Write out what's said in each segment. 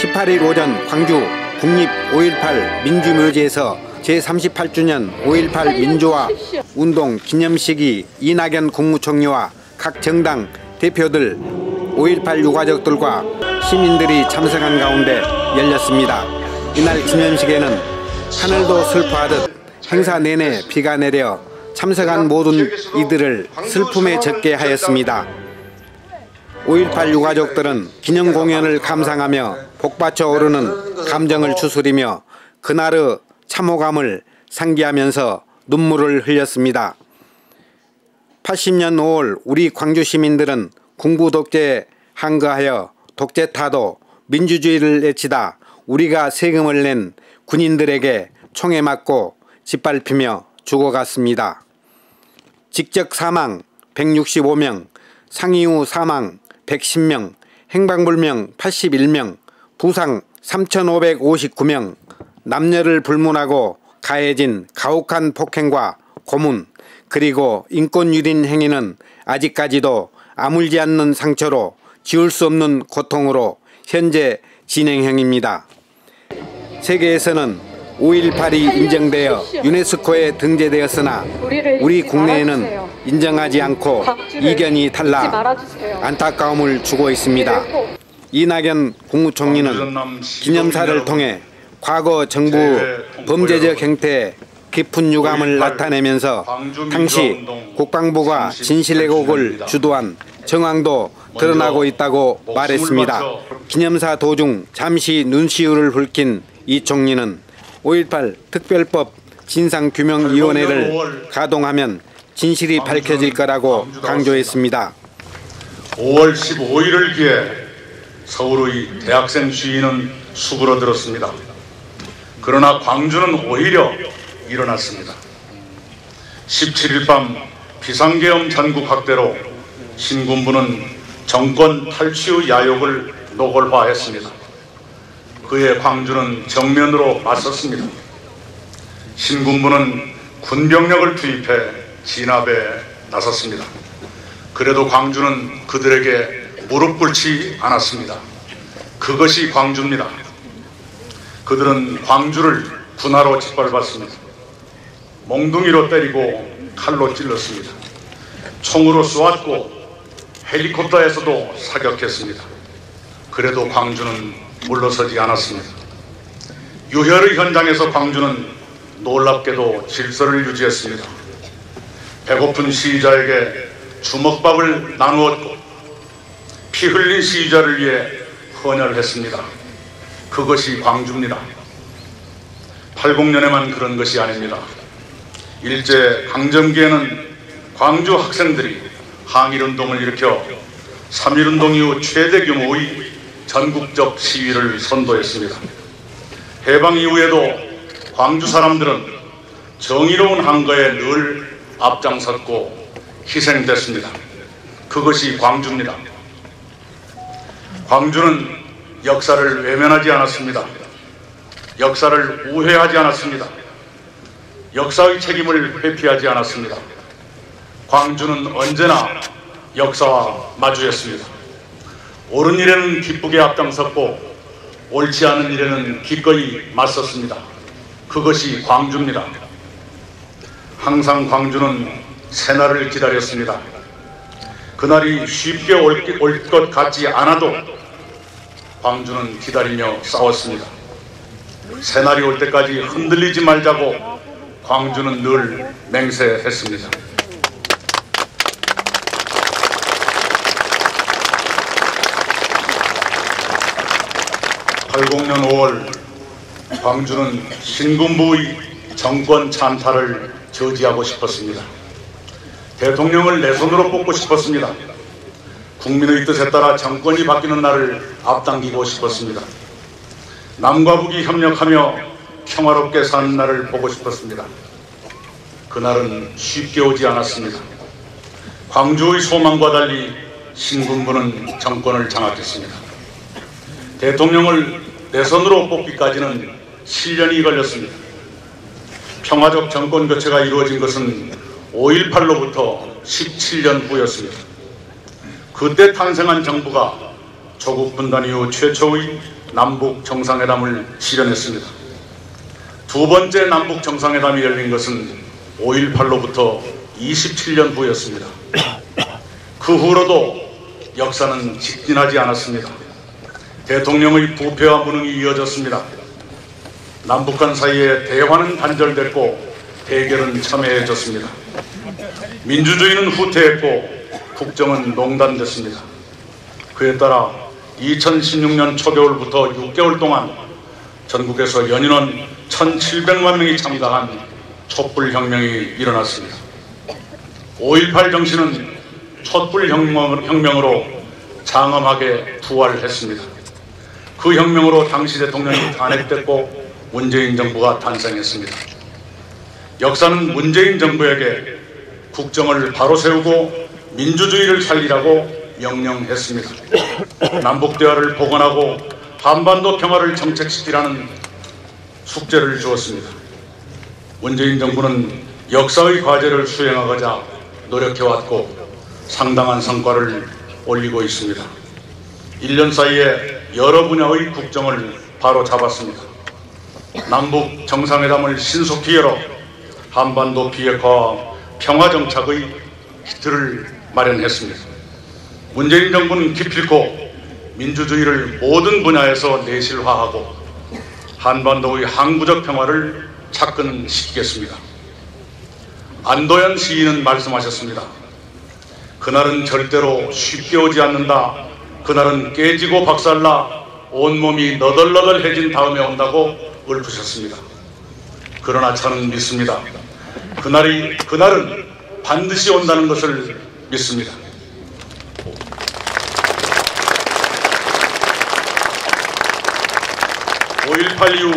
18일 오전 광주 국립 5.18 민주묘지에서 제38주년 5.18 민주화 운동 기념식이 이낙연 국무총리와 각 정당 대표들 5.18 유가족들과 시민들이 참석한 가운데 열렸습니다. 이날 기념식에는 하늘도 슬퍼하듯 행사 내내 비가 내려 참석한 모든 이들을 슬픔에 젖게 하였습니다. 5.18 유가족들은 기념 공연을 감상하며 복받쳐 오르는 감정을 추스리며 그날의 참호감을 상기하면서 눈물을 흘렸습니다. 80년 5월 우리 광주 시민들은 군부 독재에 항거하여 독재 타도 민주주의를 외치다 우리가 세금을 낸 군인들에게 총에 맞고 짓밟히며 죽어갔습니다. 직접 사망 165명, 상이후 사망 110명, 행방불명 81명, 부상 3,559명, 남녀를 불문하고 가해진 가혹한 폭행과 고문, 그리고 인권유린 행위는 아직까지도 아물지 않는 상처로 지울 수 없는 고통으로 현재 진행형입니다. 세계에서는 5.18이 인정되어 유네스코에 등재되었으나 우리 국내에는 인정하지 않고 이견이 달라 안타까움을 주고 있습니다. 이낙연 국무총리는 기념사를 통해 과거 정부 범죄적 행태에 깊은 유감을 나타내면서 당시 국방부가 진실 왜곡을 주도한 정황도 드러나고 있다고 말했습니다. 기념사 도중 잠시 눈시울을 붉힌 이 총리는 5.18 특별법 진상규명위원회를 가동하면 진실이 밝혀질 거라고 강조했습니다. 5월 15일을 기해 서울의 대학생 시위는 수그러들었습니다. 그러나 광주는 오히려 일어났습니다. 17일 밤 비상계엄 전국 확대로 신군부는 정권 탈취의 야욕을 노골화했습니다. 그에 광주는 정면으로 맞섰습니다. 신군부는 군병력을 투입해 진압에 나섰습니다. 그래도 광주는 그들에게 무릎 꿇지 않았습니다. 그것이 광주입니다. 그들은 광주를 군화로 짓밟았습니다. 몽둥이로 때리고 칼로 찔렀습니다. 총으로 쏘았고 헬리콥터에서도 사격했습니다. 그래도 광주는 물러서지 않았습니다. 유혈의 현장에서 광주는 놀랍게도 질서를 유지했습니다. 배고픈 시위자에게 주먹밥을 나누었고 피 흘린 시위자를 위해 헌혈했습니다. 그것이 광주입니다. 80년에만 그런 것이 아닙니다. 일제 강점기에는 광주 학생들이 항일운동을 일으켜 3.1운동 이후 최대 규모의 전국적 시위를 선도했습니다. 해방 이후에도 광주 사람들은 정의로운 항거에 늘 앞장섰고 희생됐습니다. 그것이 광주입니다. 광주는 역사를 외면하지 않았습니다. 역사를 우회하지 않았습니다. 역사의 책임을 회피하지 않았습니다. 광주는 언제나 역사와 마주했습니다. 옳은 일에는 기쁘게 앞장섰고 옳지 않은 일에는 기꺼이 맞섰습니다. 그것이 광주입니다. 항상 광주는 새날을 기다렸습니다. 그날이 쉽게 올 것 같지 않아도 광주는 기다리며 싸웠습니다. 새날이 올 때까지 흔들리지 말자고 광주는 늘 맹세했습니다. 80년 5월 광주는 신군부의 정권 찬탈을 저지하고 싶었습니다. 대통령을 내 손으로 뽑고 싶었습니다. 국민의 뜻에 따라 정권이 바뀌는 날을 앞당기고 싶었습니다. 남과 북이 협력하며 평화롭게 사는 날을 보고 싶었습니다. 그날은 쉽게 오지 않았습니다. 광주의 소망과 달리 신군부는 정권을 장악했습니다. 대통령을 내 손으로 뽑기까지는 7년이 걸렸습니다. 평화적 정권 교체가 이루어진 것은 5.18로부터 17년 후였습니다. 그때 탄생한 정부가 조국 분단 이후 최초의 남북 정상회담을 실현했습니다. 두 번째 남북 정상회담이 열린 것은 5.18로부터 27년 후였습니다. 그 후로도 역사는 직진하지 않았습니다. 대통령의 부패와 무능이 이어졌습니다. 남북한 사이에 대화는 단절됐고 대결은 첨예해졌습니다. 민주주의는 후퇴했고 국정은 농단됐습니다. 그에 따라 2016년 초겨울부터 6개월 동안 전국에서 연인원 1,700만 명이 참가한 촛불혁명이 일어났습니다. 5.18 정신은 촛불혁명으로 장엄하게 부활했습니다. 그 혁명으로 당시 대통령이 탄핵됐고 문재인 정부가 탄생했습니다. 역사는 문재인 정부에게 국정을 바로 세우고 민주주의를 살리라고 명령했습니다. 남북대화를 복원하고 한반도 평화를 정책시키라는 숙제를 주었습니다. 문재인 정부는 역사의 과제를 수행하고자 노력해왔고 상당한 성과를 올리고 있습니다. 1년 사이에 여러 분야의 국정을 바로 잡았습니다. 남북 정상회담을 신속히 열어 한반도 비핵화와 평화정착의 기틀을 마련했습니다. 문재인 정부는 기필코 민주주의를 모든 분야에서 내실화하고 한반도의 항구적 평화를 착근시키겠습니다. 안도현 시인은 말씀하셨습니다. 그날은 절대로 쉽게 오지 않는다. 그날은 깨지고 박살나 온몸이 너덜너덜해진 다음에 온다고 읊으셨습니다. 그러나 저는 믿습니다. 그날은 반드시 온다는 것을 믿습니다. 5.18 이후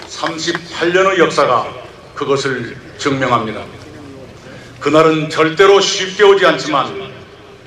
38년의 역사가 그것을 증명합니다. 그날은 절대로 쉽게 오지 않지만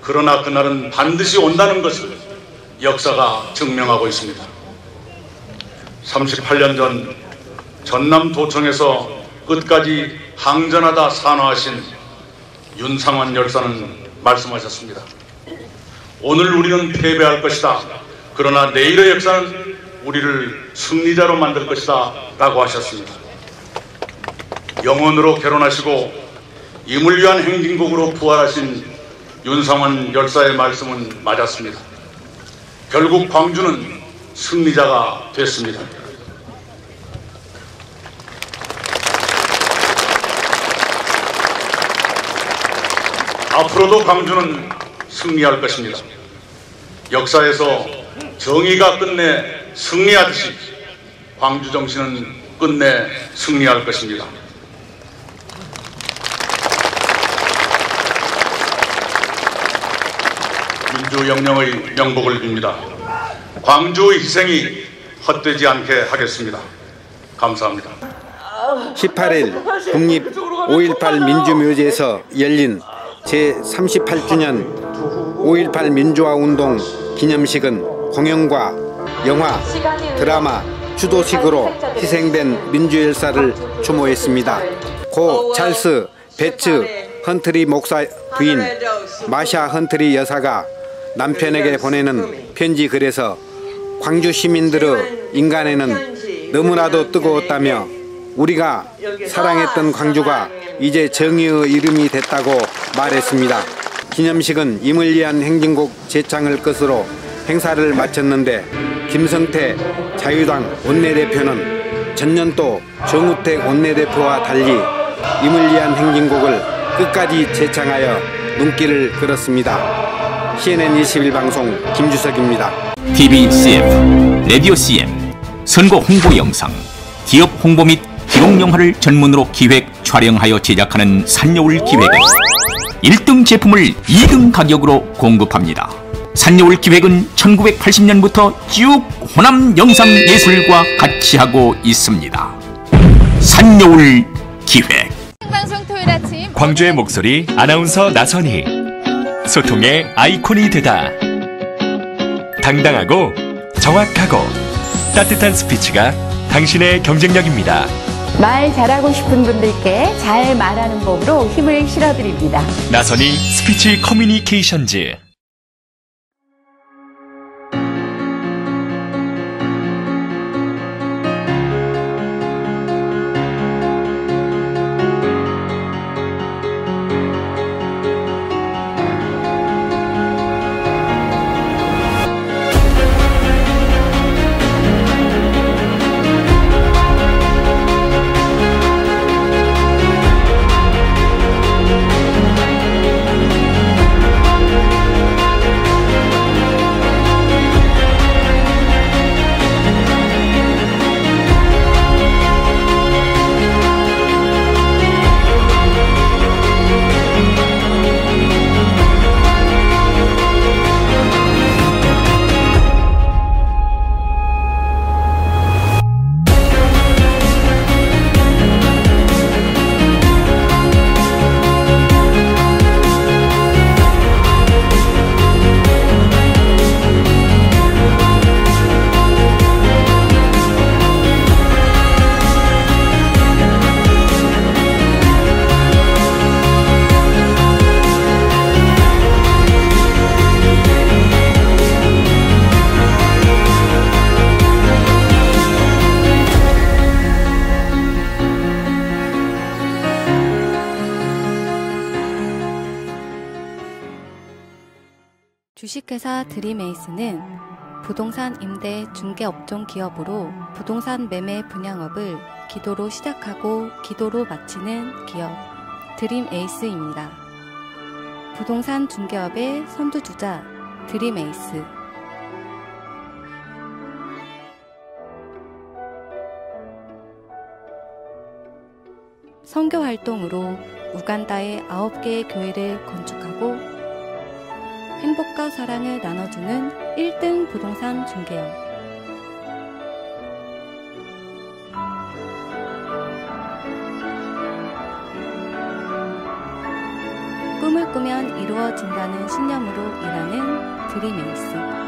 그러나 그날은 반드시 온다는 것을 역사가 증명하고 있습니다. 38년 전 전남 도청에서 끝까지 항전하다 산화하신 윤상환 열사는 말씀하셨습니다. 오늘 우리는 패배할 것이다. 그러나 내일의 역사는 우리를 승리자로 만들 것이다 라고 하셨습니다. 영혼으로 결혼하시고 임을 위한 행진곡으로 부활하신 윤상환 열사의 말씀은 맞았습니다. 결국 광주는 승리자가 됐습니다. 앞으로도 광주는 승리할 것입니다. 역사에서 정의가 끝내 승리하듯이 광주 정신은 끝내 승리할 것입니다. 민주영령의 명복을 빕니다. 광주의 희생이 헛되지 않게 하겠습니다. 감사합니다. 18일 국립 5.18 민주묘지에서 열린 제38주년 5.18 민주화운동 기념식은 공연과 영화, 드라마, 주도식으로 희생된 민주열사를 추모했습니다. 고 찰스 베츠 헌트리 목사 부인 마샤 헌트리 여사가 남편에게 보내는 편지 글에서 광주 시민들의 인간에는 너무나도 뜨거웠다며 우리가 사랑했던 광주가 이제 정의의 이름이 됐다고 말했습니다. 기념식은 임을 위한 행진곡 제창을 끝으로 행사를 마쳤는데 김성태 자유당 원내대표는 전년도 정우택 원내대표와 달리 임을 위한 행진곡을 끝까지 제창하여 눈길을 끌었습니다. CNN 21 방송 김주석입니다. TV CF, 라디오 CM, 선거 홍보 영상, 기업 홍보 및 기록 영화를 전문으로 기획, 촬영하여 제작하는 산여울 기획은 1등 제품을 2등 가격으로 공급합니다. 산여울 기획은 1980년부터 쭉 호남 영상예술과 같이 하고 있습니다. 산여울 기획. 방송 토요일 아침 광주의 목소리 아나운서 나선희. 소통의 아이콘이 되다. 당당하고 정확하고 따뜻한 스피치가 당신의 경쟁력입니다. 말 잘하고 싶은 분들께 잘 말하는 법으로 힘을 실어드립니다. 나선희 스피치 커뮤니케이션즈. 주식회사 드림에이스는 부동산 임대 중개업종 기업으로 부동산 매매 분양업을 기도로 시작하고 기도로 마치는 기업 드림에이스입니다. 부동산 중개업의 선두주자 드림에이스. 선교 활동으로 우간다의 9개의 교회를 건축하고 행복과 사랑을 나눠주는 1등 부동산 중개업. 꿈을 꾸면 이루어진다는 신념으로 일하는 드림에이스.